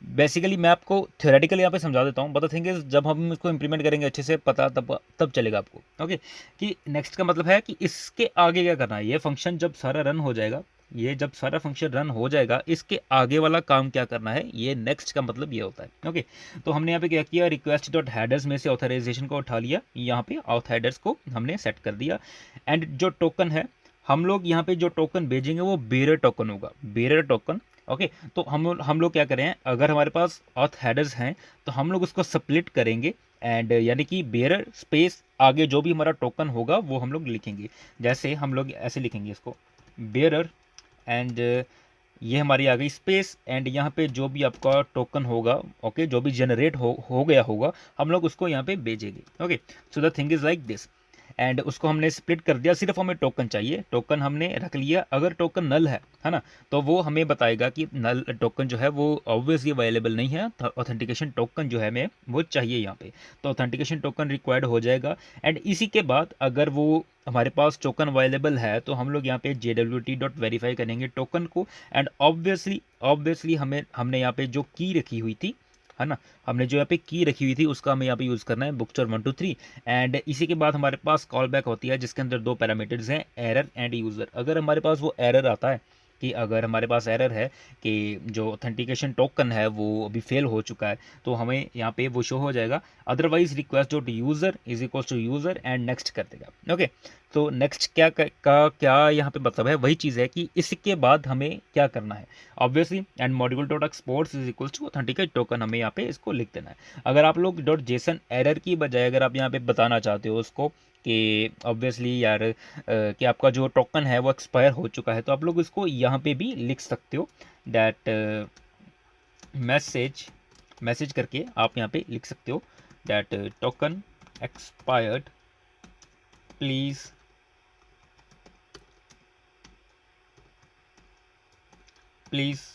बेसिकली मैं आपको थ्योरेटिकली यहाँ पे समझा देता हूँ, बट द थिंग इज जब हम इसको इंप्लीमेंट करेंगे अच्छे से पता तब चलेगा आपको ओके। कि नेक्स्ट का मतलब है कि इसके आगे क्या करना है, ये फंक्शन जब सारा रन हो जाएगा, ये जब सारा फंक्शन रन हो जाएगा इसके आगे वाला काम क्या करना है, ये नेक्स्ट का मतलब ये होता है ओके। तो हमने यहाँ पे क्या किया, रिक्वेस्ट डॉट हेडर्स में से ऑथराइजेशन को उठा लिया, यहाँ पे ऑथ हेडर्स को हमने सेट कर दिया एंड जो टोकन है हम लोग यहाँ पे जो टोकन भेजेंगे वो बेरर टोकन होगा, बेरर टोकन ओके। तो हम लोग क्या करें, अगर हमारे पास ऑथ हेडर्स हैं तो हम लोग उसको स्प्लिट करेंगे एंड यानी कि बेरर स्पेस आगे जो भी हमारा टोकन होगा वो हम लोग लिखेंगे। जैसे हम लोग ऐसे लिखेंगे इसको बेरर एंड ये हमारी आ गई स्पेस एंड यहाँ पे जो भी आपका टोकन होगा ओके, जो भी जनरेट हो गया होगा हम लोग उसको यहाँ पे भेजेंगे okay. So the thing is like this and उसको हमने स्प्लिट कर दिया, सिर्फ हमें टोकन चाहिए, टोकन हमने रख लिया। अगर टोकन नल है ना, तो वो हमें बताएगा कि नल टोकन जो है वो ऑब्वियसली अवेलेबल नहीं है, ऑथेंटिकेशन टोकन जो है हमें वो चाहिए यहाँ पे। तो ऑथेंटिकेशन टोकन रिक्वायर्ड हो जाएगा एंड इसी के बाद अगर वो हमारे पास टोकन अवेलेबल है तो हम लोग यहाँ पे JWT डॉट वेरीफाई करेंगे टोकन को एंड ऑब्वियसली हमने यहाँ पे जो की रखी हुई थी है ना, हमने जो यहाँ पे की रखी हुई थी उसका हमें यहाँ पे यूज़ करना है bookstore 123 एंड इसी के बाद हमारे पास कॉल बैक होती है जिसके अंदर दो पैरामीटर्स हैं, एरर एंड यूज़र। अगर हमारे पास वो एरर आता है कि अगर हमारे पास एरर है कि जो ऑथेंटिकेशन टोकन है वो अभी फेल हो चुका है तो हमें यहाँ पे वो शो हो जाएगा, otherwise request dot user is equal to user and next कर देगा ओके। तो नेक्स्ट क्या यहाँ पे मतलब है, वही चीज़ है कि इसके बाद हमें क्या करना है obviously and module dot exports is equal to authenticate token, हमें यहाँ पे इसको लिख देना है। अगर आप लोग डॉट जेसन एरर की बजाय अगर आप यहाँ पे बताना चाहते हो उसको कि ऑब्वियसली यार कि आपका जो टोकन है वो एक्सपायर हो चुका है, तो आप लोग इसको यहाँ पे भी लिख सकते हो दैट मैसेज करके आप यहाँ पे लिख सकते हो that token expired please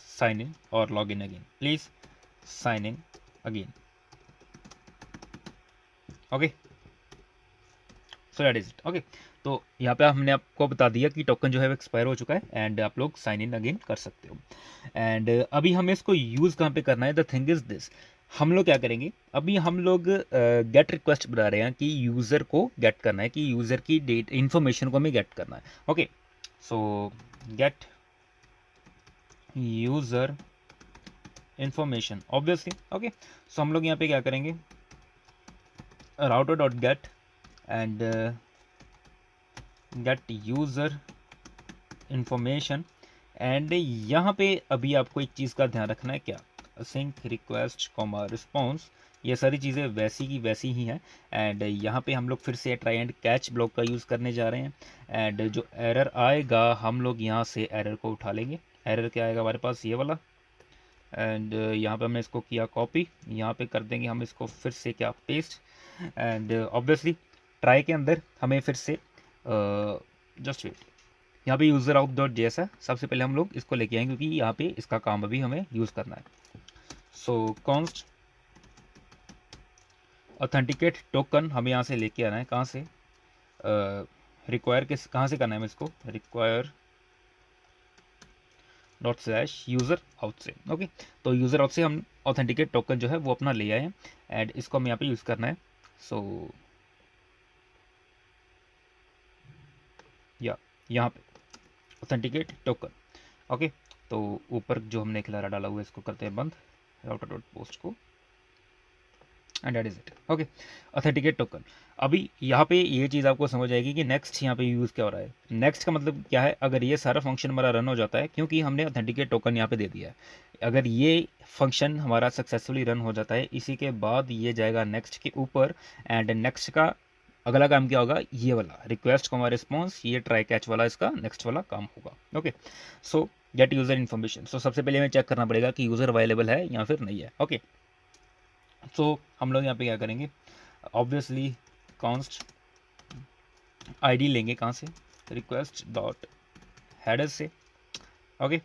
sign in or log in again, please sign in again okay. So that is it okay. तो यहाँ पे हमने आपको बता दिया कि टोकन जो है वो एक्सपायर हो चुका है एंड आप लोग साइन इन अगेन कर सकते हो। एंड अभी हमें इसको यूज़ कहाँ पे करना है, द थिंग इज दिस, हम लोग क्या करेंगे, अभी हम लोग गेट रिक्वेस्ट बना रहे हैं कि यूज़र को गेट करना है, कि यूज़र की डेट इन्फॉर्मेशन को हमें गेट करना है okay. So get user information obviously okay. So हम लोग यहाँ पे क्या करेंगे, router dot get and get user information and यहाँ पे अभी आपको एक चीज़ का ध्यान रखना है, क्या सिंक रिक्वेस्ट कॉमा रिस्पॉन्स, ये सारी चीज़ें वैसी की वैसी ही हैं एंड यहाँ पे हम लोग फिर से ट्राई एंड कैच ब्लॉक का यूज़ करने जा रहे हैं एंड जो एरर आएगा हम लोग यहाँ से एरर को उठा लेंगे। एरर क्या आएगा हमारे पास, ये वाला एंड यहाँ पे हमने इसको किया कॉपी, यहाँ पे कर देंगे हम इसको फिर से क्या पेस्ट एंड ऑब्वियसली ट्राई के अंदर हमें फिर से जस्ट वेट, यहाँ पे यूज़र आउट डॉट जेएस है, सबसे पहले हम लोग इसको लेके आएंगे क्योंकि यहाँ पे इसका काम अभी हमें यूज़ करना है। सो कॉन्स्ट ऑथेंटिकेट टोकन हमें यहाँ से लेके आना है, कहाँ से रिक्वायर के कहाँ से करना है हमें इसको, रिक्वायर /user out से। ओके, तो यूज़र आउट से हम ऑथेंटिकेट टोकन जो है वो अपना ले आए हैं एंड इसको हम यहाँ पे यूज़ करना है। सो या यहाँ पे ऑथेंटिकेट टोकन। ओके, तो ऊपर जो हमने खिलारा डाला हुआ है इसको करते हैं बंद, राउटर डॉट पोस्ट को, and that is it. Okay, authenticate token. अभी यहाँ पे ये चीज़ आपको समझ आएगी कि नेक्स्ट यहाँ पे यूज़ क्या हो रहा है। नेक्स्ट का मतलब क्या है, अगर ये सारा फंक्शन हमारा रन हो जाता है, क्योंकि हमने ऑथेंटिकेट टोकन यहाँ पे दे दिया है, अगर ये फंक्शन हमारा सक्सेसफुली रन हो जाता है, इसी के बाद ये जाएगा नेक्स्ट के ऊपर, एंड नेक्स्ट का अगला काम क्या होगा, ये वाला रिक्वेस्ट कॉमा रिस्पॉन्स, ये ट्राई कैच वाला इसका नेक्स्ट वाला काम होगा। Okay, so get user information. So सबसे पहले हमें चेक करना पड़ेगा कि यूज़र अवेलेबल है या फिर नहीं है। ओके, सो हम लोग यहाँ पे क्या करेंगे, ऑब्वियसली कॉन्स्ट आईडी लेंगे कहाँ से, रिक्वेस्ट डॉट हेडर से। ओके,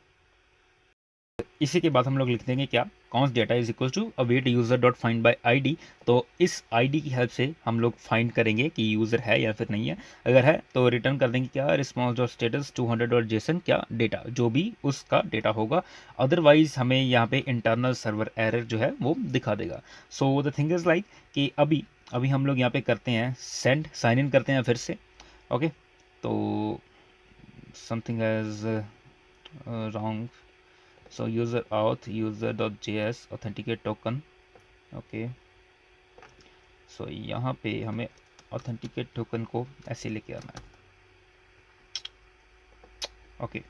इसी के बाद हम लोग लिख देंगे क्या, const data is equal to await user dot find by ID. तो इस आईडी की हेल्प से हम लोग फाइंड करेंगे कि यूज़र है या फिर नहीं है। अगर है तो रिटर्न कर देंगे क्या, response dot status 200 dot JSON, क्या डेटा, जो भी उसका डेटा होगा। अदरवाइज हमें यहाँ पे इंटरनल सर्वर एरर जो है वो दिखा देगा। So the thing is like कि अभी हम लोग यहाँ पे करते हैं सेंड, साइन इन करते हैं फिर से। ओके, तो something as wrong, so user auth user.js authenticate token। Okay, so यहाँ पे हमें ऑथेंटिकेट टोकन को ऐसे लेके आना है। Okay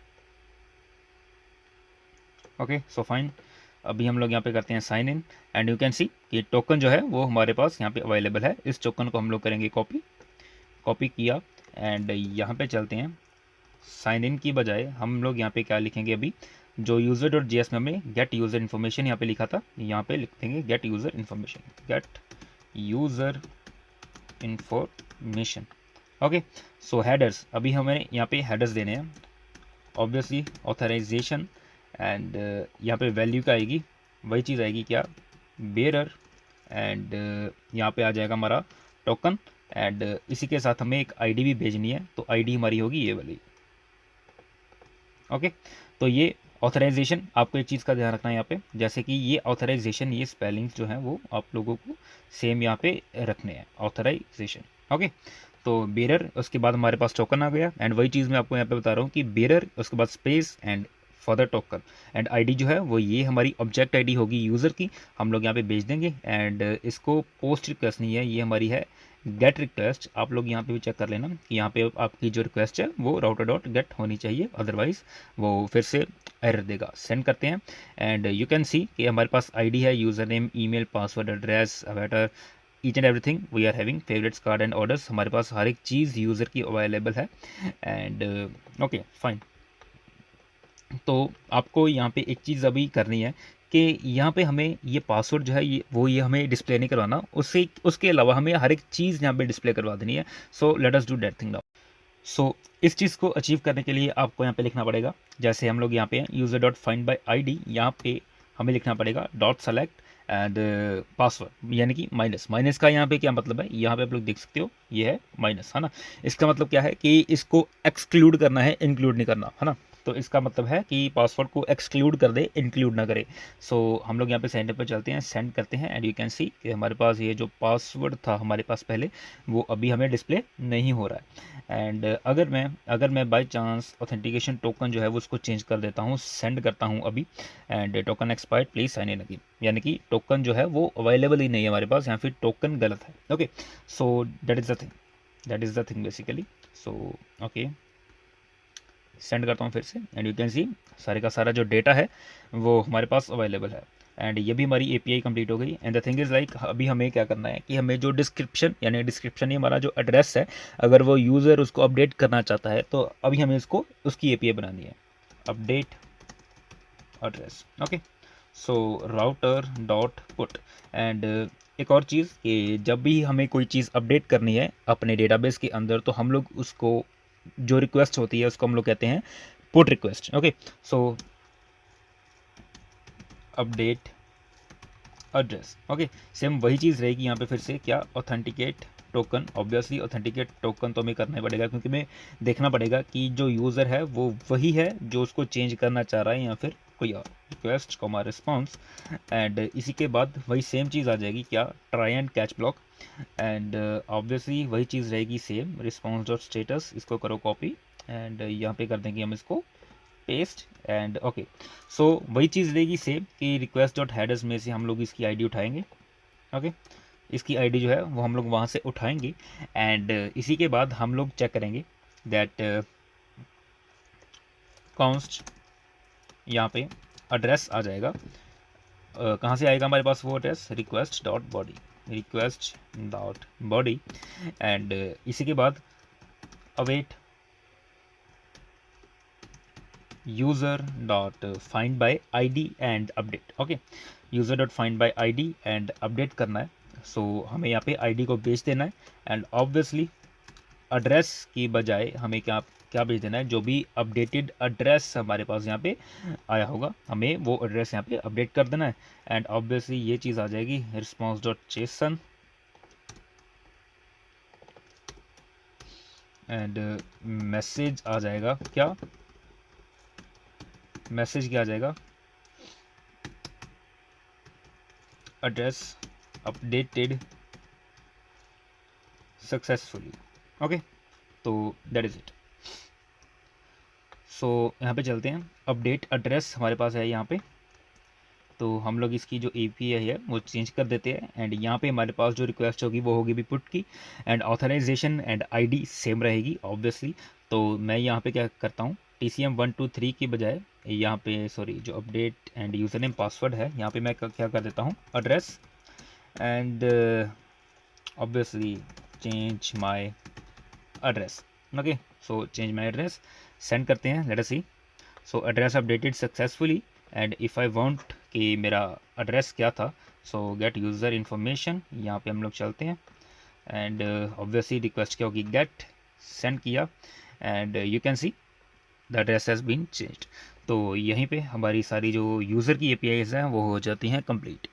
okay, so fine. अभी हम लोग यहाँ पे करते हैं sign in, and you can see कि टोकन जो है वो हमारे पास यहाँ पे अवेलेबल है। इस टोकन को हम लोग करेंगे कॉपी किया, एंड यहाँ पे चलते हैं। साइन इन की बजाय हम लोग यहाँ पे क्या लिखेंगे, अभी जो यूज़र डॉट जेएस में हमने गेट यूज़र इन्फॉर्मेशन यहाँ पे लिखा था, यहाँ पे लिख देंगे get user information, get user information. Okay, so headers, अभी हमें यहाँ पे हेडर्स देने हैं, ऑब्वियसली ऑथराइजेशन, एंड यहाँ पे वैल्यू का आएगी, वही चीज़ आएगी क्या, बेरर, एंड यहाँ पे आ जाएगा हमारा टोकन, एंड इसी के साथ हमें एक आईडी भी भेजनी है, तो आईडी हमारी होगी ये वाली। ओके, तो ये ऑथराइजेशन, आपको एक चीज़ का ध्यान रखना है यहाँ पे, जैसे कि ये ऑथराइजेशन, ये स्पेलिंग्स जो हैं वो आप लोगों को सेम यहाँ पे रखने हैं, ऑथराइजेशन। ओके, तो बेरर, उसके बाद हमारे पास टोकन आ गया, एंड वही चीज़ मैं आपको यहाँ पे बता रहा हूँ कि बेरर, उसके बाद space and for the token, and ID जो है वो ये हमारी ऑब्जेक्ट आईडी होगी यूज़र की, हम लोग यहाँ पे भेज देंगे। एंड इसको पोस्ट रिक्वेस्ट नहीं है, ये हमारी है गेट रिक्वेस्ट। आप लोग यहाँ पे भी चेक कर लेना कि यहाँ पे आपकी जो रिक्वेस्ट है वो राउटर डॉट गेट होनी चाहिए, अदरवाइज वो फिर से एरर देगा। सेंड करते हैं, एंड यू कैन सी कि हमारे पास आईडी है, user name, email, password, address, avatar, each and everything we are having, favourites, card and orders, हमारे पास हर एक चीज़ यूज़र की अवेलेबल है। एंड ओके फाइन, तो आपको यहाँ पे एक चीज़ अभी करनी है कि यहाँ पे हमें ये पासवर्ड जो है ये हमें डिस्प्ले नहीं करवाना, उसके अलावा हमें हर एक चीज़ यहाँ पे डिस्प्ले करवा देनी है। So let us do that thing now. So इस चीज़ को अचीव करने के लिए आपको यहाँ पे लिखना पड़ेगा, जैसे हम लोग यहाँ पे user dot find by ID, यहाँ पे हमें लिखना पड़ेगा डॉट सेलेक्ट एंड पासवर्ड, यानी कि माइनस का यहाँ पे क्या मतलब है, यहाँ पे आप लोग देख सकते हो ये है माइनस, है ना। इसका मतलब क्या है कि इसको एक्सक्लूड करना है, इंक्लूड नहीं करना, है ना। तो इसका मतलब है कि पासवर्ड को एक्सक्लूड कर दे, इंक्लूड ना करे। सो हम लोग यहाँ पे सेंड पर चलते हैं, सेंड करते हैं, एंड यू कैन सी कि हमारे पास ये जो पासवर्ड था हमारे पास पहले, वो अभी हमें डिस्प्ले नहीं हो रहा है। एंड अगर मैं बाय चांस ऑथेंटिकेशन टोकन जो है वो उसको चेंज कर देता हूँ, सेंड करता हूँ अभी, and token expired please sign in again, यानी कि टोकन जो है वो अवेलेबल ही नहीं है हमारे पास, या फिर टोकन गलत है। Okay, so that is the thing basically. So okay, send करता हूँ फिर से, एंड यू कैन सी सारे का सारा जो डेटा है वो हमारे पास अवेलेबल है, एंड ये भी हमारी एपीआई कंप्लीट हो गई। And the thing is like अभी हमें क्या करना है कि हमें जो डिस्क्रिप्शन ही हमारा जो एड्रेस है, अगर वो यूज़र उसको अपडेट करना चाहता है तो अभी हमें उसकी एपीआई बनानी है, update address. Okay, so router dot put, and एक और चीज़ कि जब भी हमें कोई चीज़ अपडेट करनी है अपने डेटाबेस के अंदर, तो हम लोग उसको जो रिक्वेस्ट होती है उसको हम लोग कहते हैं पुट रिक्वेस्ट। ओके, सो अपडेट एड्रेस। ओके, सेम वही चीज़ रहेगी यहाँ पे फिर से क्या, authenticate token, obviously authenticate token तो हमें करना ही पड़ेगा, क्योंकि हमें देखना पड़ेगा कि जो यूज़र है वो वही है जो उसको चेंज करना चाह रहा है या फिर कोई और। रिक्वेस्ट कॉमा रिस्पॉन्स, एंड इसी के बाद वही सेम चीज़ आ जाएगी, क्या, try and catch block, and obviously वही चीज़ रहेगी सेम, रिस्पॉन्स डॉट स्टेटस, इसको करो कॉपी एंड यहाँ पे कर देंगे हम इसको पेस्ट एंड ओके। सो वही चीज़ रहेगी सेम कि रिक्वेस्ट डॉट हेडर्स में से हम लोग इसकी आईडी उठाएंगे, ओके, इसकी आईडी जो है वो हम लोग वहाँ से उठाएंगे, एंड इसी के बाद हम लोग चेक करेंगे दैट कॉन्स्ट यहाँ पे एड्रेस आ जाएगा, कहाँ से आएगा हमारे पास वो address, request dot body, request dot body, and इसी के बाद await user dot find by ID and update, okay, user dot find by ID and update करना है। सो हमें यहाँ पे आईडी को भेज देना है, एंड ऑब्वियसली एड्रेस की बजाय हमें क्या क्या भेज देना है, जो भी अपडेटेड एड्रेस हमारे पास यहाँ पे आया होगा हमें वो एड्रेस यहाँ पे अपडेट कर देना है, एंड ऑब्वियसली ये चीज़ आ जाएगी response dot JSON, and message आ जाएगा, क्या मैसेज क्या आ जाएगा, एड्रेस अपडेटेड सक्सेसफुली, ओके, तो दैट इज़ इट। सो यहाँ पे चलते हैं, अपडेट एड्रेस हमारे पास है यहाँ पे, तो हम लोग इसकी जो API है वो चेंज कर देते हैं, एंड यहाँ पे हमारे पास जो रिक्वेस्ट होगी वो होगी भी पुट की, and authorization and ID same रहेगी ऑब्वियसली। तो मैं यहाँ पे क्या करता हूँ, TCM123 की बजाय यहाँ पे सॉरी जो update and user name password है यहाँ पे मैं क्या कर देता हूँ, address, and obviously change my address, okay, so change my address, send करते हैं, let us see. So address updated successfully, and if I want कि मेरा एड्रेस क्या था, सो गेट यूज़र इन्फॉर्मेशन, यहाँ पे हम लोग चलते हैं, एंड ऑब्वियसली रिक्वेस्ट क्या होगी, गेट, सेंड किया, and you can see the address has been changed. तो यहीं पे हमारी सारी जो यूज़र की APIs हैं वो हो जाती हैं कंप्लीट।